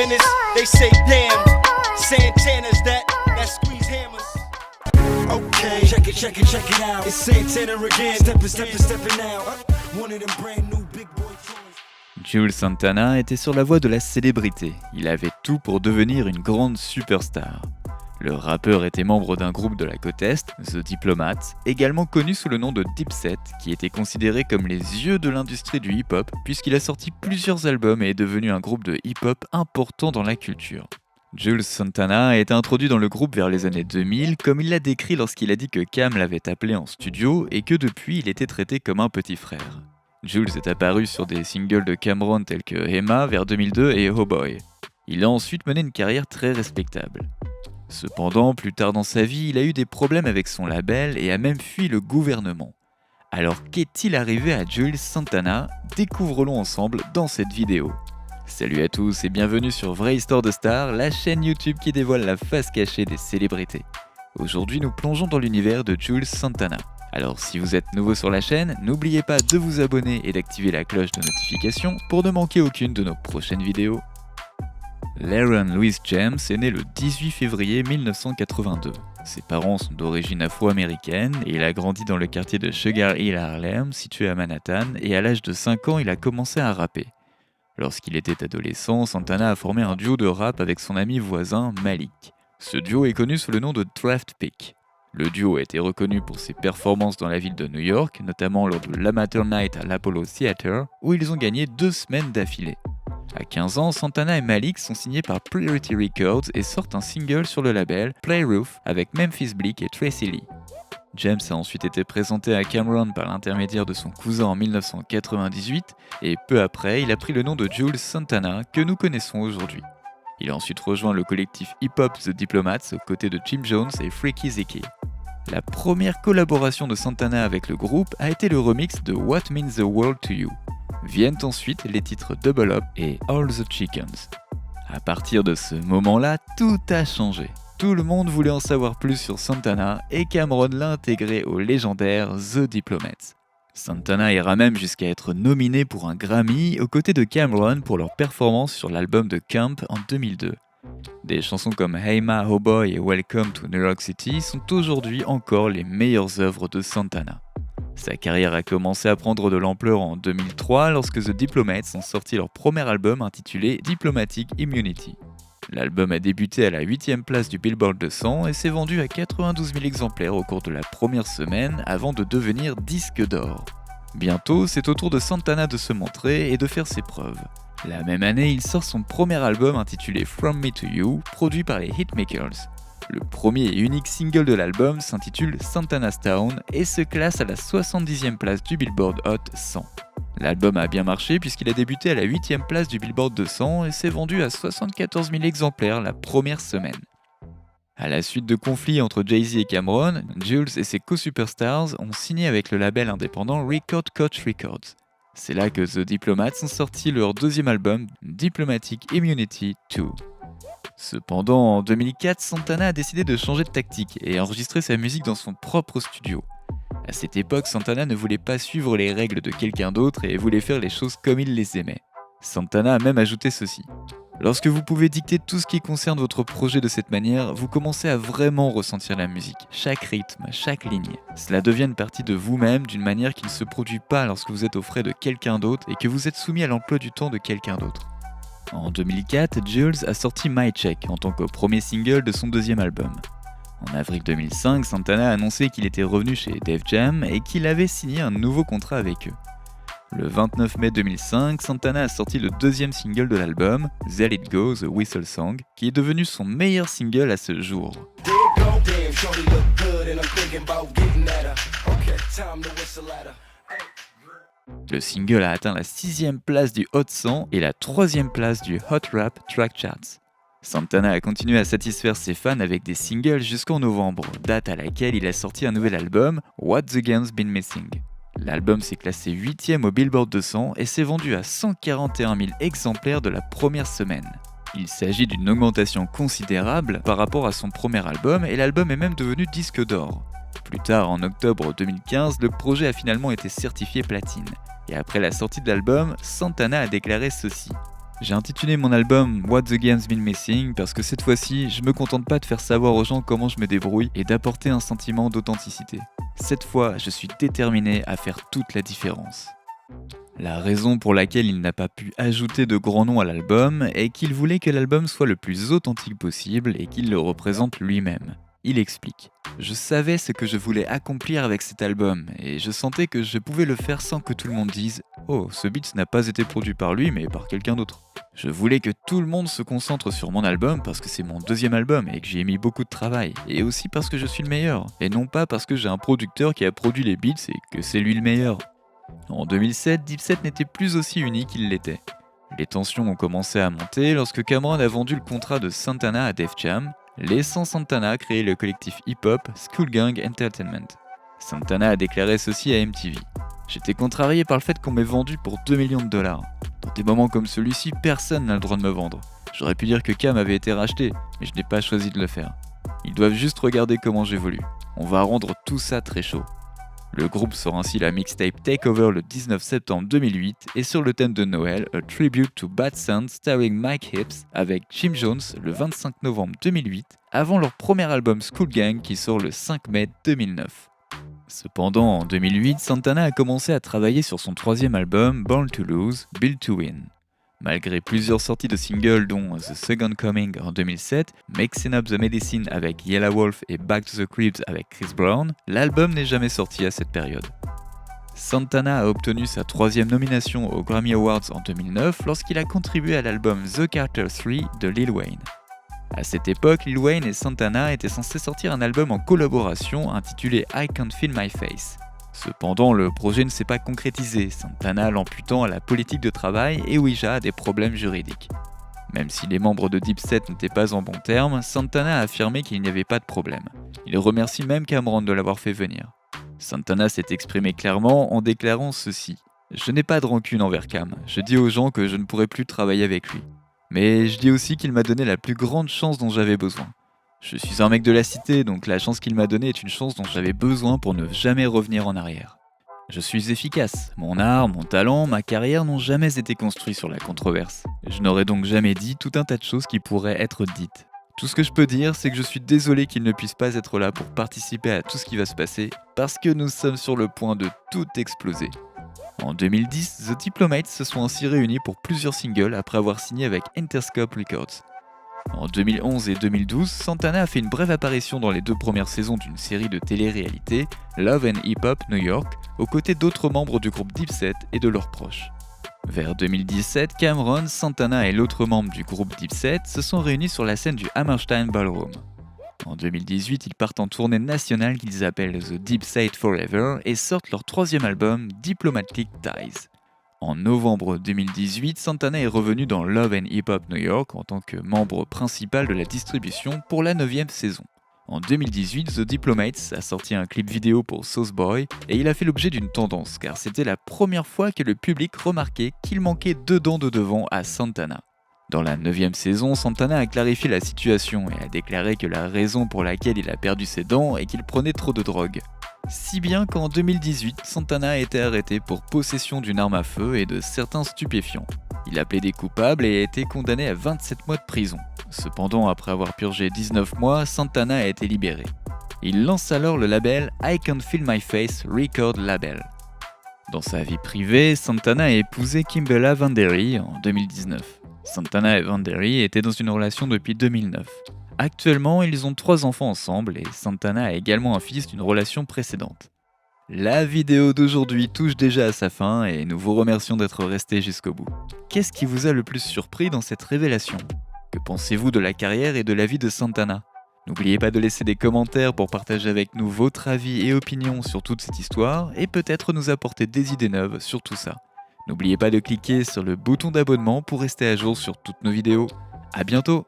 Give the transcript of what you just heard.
minutes, they say damn, Santana's that squeeze hammers. Okay, check it out. It's Santana again. Steppin' out. One of them brand new big boy toys. Juelz Santana était sur la voie de la célébrité. Il avait tout pour devenir une grande superstar. Le rappeur était membre d'un groupe de la côte Est, The Diplomats, également connu sous le nom de Dipset, qui était considéré comme les yeux de l'industrie du hip-hop, puisqu'il a sorti plusieurs albums et est devenu un groupe de hip-hop important dans la culture. Juelz Santana a été introduit dans le groupe vers les années 2000, comme il l'a décrit lorsqu'il a dit que Cam l'avait appelé en studio et que depuis il était traité comme un petit frère. Juelz est apparu sur des singles de Cam'ron tels que Emma vers 2002 et Oh Boy. Il a ensuite mené une carrière très respectable. Cependant, plus tard dans sa vie, il a eu des problèmes avec son label et a même fui le gouvernement. Alors qu'est-il arrivé à Juelz Santana? Découvrons-le ensemble dans cette vidéo. Salut à tous et bienvenue sur Vraie Histoire de Star, la chaîne YouTube qui dévoile la face cachée des célébrités. Aujourd'hui, nous plongeons dans l'univers de Juelz Santana. Alors si vous êtes nouveau sur la chaîne, n'oubliez pas de vous abonner et d'activer la cloche de notification pour ne manquer aucune de nos prochaines vidéos. Laron Louis James est né le 18 février 1982. Ses parents sont d'origine afro-américaine et il a grandi dans le quartier de Sugar Hill à Harlem, situé à Manhattan, et à l'âge de 5 ans, il a commencé à rapper. Lorsqu'il était adolescent, Santana a formé un duo de rap avec son ami voisin Malik. Ce duo est connu sous le nom de Draft Pick. Le duo a été reconnu pour ses performances dans la ville de New York, notamment lors de l'Amateur Night à l'Apollo Theater, où ils ont gagné 2 semaines d'affilée. À 15 ans, Santana et Malik sont signés par Priority Records et sortent un single sur le label Playroof avec Memphis Bleek et Tracy Lee. James a ensuite été présenté à Cam'ron par l'intermédiaire de son cousin en 1998 et peu après, il a pris le nom de Juelz Santana que nous connaissons aujourd'hui. Il a ensuite rejoint le collectif hip-hop The Diplomats aux côtés de Jim Jones et Freaky Zeke. La première collaboration de Santana avec le groupe a été le remix de What Means the World to You. Viennent ensuite les titres Double Up et All the Chickens. À partir de ce moment-là, tout a changé. Tout le monde voulait en savoir plus sur Santana et Cam'ron l'a intégré au légendaire The Diplomats. Santana ira même jusqu'à être nominé pour un Grammy aux côtés de Cam'ron pour leur performance sur l'album de Camp en 2002. Des chansons comme Hey Ma, Oh Boy et Welcome to New York City sont aujourd'hui encore les meilleures œuvres de Santana. Sa carrière a commencé à prendre de l'ampleur en 2003 lorsque The Diplomats ont sorti leur premier album intitulé Diplomatic Immunity. L'album a débuté à la 8e place du Billboard 200 et s'est vendu à 92 000 exemplaires au cours de la première semaine avant de devenir disque d'or. Bientôt, c'est au tour de Santana de se montrer et de faire ses preuves. La même année, il sort son premier album intitulé From Me to You, produit par les Hitmakers. Le premier et unique single de l'album s'intitule Santana's Town et se classe à la 70e place du Billboard Hot 100. L'album a bien marché puisqu'il a débuté à la 8e place du Billboard 200 et s'est vendu à 74 000 exemplaires la première semaine. À la suite de conflits entre Jay-Z et Cam'ron, Juelz et ses co-superstars ont signé avec le label indépendant Record Coach Records. C'est là que The Diplomats ont sorti leur deuxième album, Diplomatic Immunity 2. Cependant, en 2004, Santana a décidé de changer de tactique et enregistrer sa musique dans son propre studio. À cette époque, Santana ne voulait pas suivre les règles de quelqu'un d'autre et voulait faire les choses comme il les aimait. Santana a même ajouté ceci. Lorsque vous pouvez dicter tout ce qui concerne votre projet de cette manière, vous commencez à vraiment ressentir la musique, chaque rythme, chaque ligne. Cela devient une partie de vous-même d'une manière qui ne se produit pas lorsque vous êtes aux frais de quelqu'un d'autre et que vous êtes soumis à l'emploi du temps de quelqu'un d'autre. En 2004, Juelz a sorti My Check en tant que premier single de son deuxième album. En avril 2005, Santana a annoncé qu'il était revenu chez Def Jam et qu'il avait signé un nouveau contrat avec eux. Le 29 mai 2005, Santana a sorti le deuxième single de l'album, There It Goes, The Whistle Song, qui est devenu son meilleur single à ce jour. Le single a atteint la 6e place du Hot 100 et la 3e place du Hot Rap Track Charts. Santana a continué à satisfaire ses fans avec des singles jusqu'en novembre, date à laquelle il a sorti un nouvel album, What the Gun's Been Missing. L'album s'est classé 8e au Billboard 200 et s'est vendu à 141 000 exemplaires de la première semaine. Il s'agit d'une augmentation considérable par rapport à son premier album et l'album est même devenu disque d'or. Plus tard, en octobre 2015, le projet a finalement été certifié platine. Et après la sortie de l'album, Santana a déclaré ceci. « J'ai intitulé mon album What the Game's Been Missing parce que cette fois-ci, je me contente pas de faire savoir aux gens comment je me débrouille et d'apporter un sentiment d'authenticité. Cette fois, je suis déterminé à faire toute la différence. La raison pour laquelle il n'a pas pu ajouter de grands noms à l'album est qu'il voulait que l'album soit le plus authentique possible et qu'il le représente lui-même. Il explique. Je savais ce que je voulais accomplir avec cet album et je sentais que je pouvais le faire sans que tout le monde dise « Oh, ce beat n'a pas été produit par lui mais par quelqu'un d'autre ». Je voulais que tout le monde se concentre sur mon album parce que c'est mon deuxième album et que j'y ai mis beaucoup de travail, et aussi parce que je suis le meilleur, et non pas parce que j'ai un producteur qui a produit les beats et que c'est lui le meilleur. En 2007, Dipset n'était plus aussi uni qu'il l'était. Les tensions ont commencé à monter lorsque Cam'ron a vendu le contrat de Santana à Def Jam, laissant Santana créer le collectif hip-hop School Gang Entertainment. Santana a déclaré ceci à MTV. « J'étais contrarié par le fait qu'on m'ait vendu pour 2 millions de dollars. Dans des moments comme celui-ci, personne n'a le droit de me vendre. J'aurais pu dire que Cam avait été racheté, mais je n'ai pas choisi de le faire. Ils doivent juste regarder comment j'évolue. On va rendre tout ça très chaud. » Le groupe sort ainsi la mixtape Takeover le 19 septembre 2008 et sur le thème de Noël, A Tribute to Bad Sound starring Mike Hips avec Jim Jones le 25 novembre 2008, avant leur premier album School Gang qui sort le 5 mai 2009. Cependant, en 2008, Santana a commencé à travailler sur son troisième album Born to Lose, Built to Win. Malgré plusieurs sorties de singles dont The Second Coming en 2007, Mixing Up the Medicine avec Yellow Wolf et Back to the Cribs avec Chris Brown, l'album n'est jamais sorti à cette période. Santana a obtenu sa troisième nomination aux Grammy Awards en 2009 lorsqu'il a contribué à l'album The Carter 3 de Lil Wayne. À cette époque, Lil Wayne et Santana étaient censés sortir un album en collaboration intitulé I Can't Feel My Face. Cependant, le projet ne s'est pas concrétisé, Santana l'imputant à la politique de travail et Ouija à des problèmes juridiques. Même si les membres de Dipset n'étaient pas en bons termes, Santana a affirmé qu'il n'y avait pas de problème. Il remercie même Cam'ron de l'avoir fait venir. Santana s'est exprimé clairement en déclarant ceci. « Je n'ai pas de rancune envers Cam, je dis aux gens que je ne pourrai plus travailler avec lui. Mais je dis aussi qu'il m'a donné la plus grande chance dont j'avais besoin. Je suis un mec de la cité, donc la chance qu'il m'a donnée est une chance dont j'avais besoin pour ne jamais revenir en arrière. Je suis efficace, mon art, mon talent, ma carrière n'ont jamais été construits sur la controverse. Je n'aurais donc jamais dit tout un tas de choses qui pourraient être dites. Tout ce que je peux dire, c'est que je suis désolé qu'il ne puisse pas être là pour participer à tout ce qui va se passer, parce que nous sommes sur le point de tout exploser. » En 2010, The Diplomates se sont ainsi réunis pour plusieurs singles après avoir signé avec Interscope Records. En 2011 et 2012, Santana a fait une brève apparition dans les 2 premières saisons d'une série de télé-réalité, Love and Hip Hop New York, aux côtés d'autres membres du groupe Dipset et de leurs proches. Vers 2017, Cam'ron, Santana et l'autre membre du groupe Dipset se sont réunis sur la scène du Hammerstein Ballroom. En 2018, ils partent en tournée nationale qu'ils appellent The Dipset Forever et sortent leur troisième album, Diplomatic Ties. En novembre 2018, Santana est revenu dans Love and Hip Hop New York en tant que membre principal de la distribution pour la 9e saison. En 2018, The Diplomates a sorti un clip vidéo pour Sauce Boy et il a fait l'objet d'une tendance car c'était la première fois que le public remarquait qu'il manquait 2 dents de devant à Santana. Dans la 9e saison, Santana a clarifié la situation et a déclaré que la raison pour laquelle il a perdu ses dents est qu'il prenait trop de drogue. Si bien qu'en 2018, Santana a été arrêté pour possession d'une arme à feu et de certains stupéfiants. Il a plaidé coupable et a été condamné à 27 mois de prison. Cependant, après avoir purgé 19 mois, Santana a été libéré. Il lance alors le label I Can't Feel My Face Record Label. Dans sa vie privée, Santana a épousé Kimbella Vandery en 2019. Santana et Vandery étaient dans une relation depuis 2009. Actuellement, ils ont 3 enfants ensemble et Santana a également un fils d'une relation précédente. La vidéo d'aujourd'hui touche déjà à sa fin et nous vous remercions d'être restés jusqu'au bout. Qu'est-ce qui vous a le plus surpris dans cette révélation ? Que pensez-vous de la carrière et de la vie de Santana ? N'oubliez pas de laisser des commentaires pour partager avec nous votre avis et opinions sur toute cette histoire et peut-être nous apporter des idées neuves sur tout ça. N'oubliez pas de cliquer sur le bouton d'abonnement pour rester à jour sur toutes nos vidéos. À bientôt!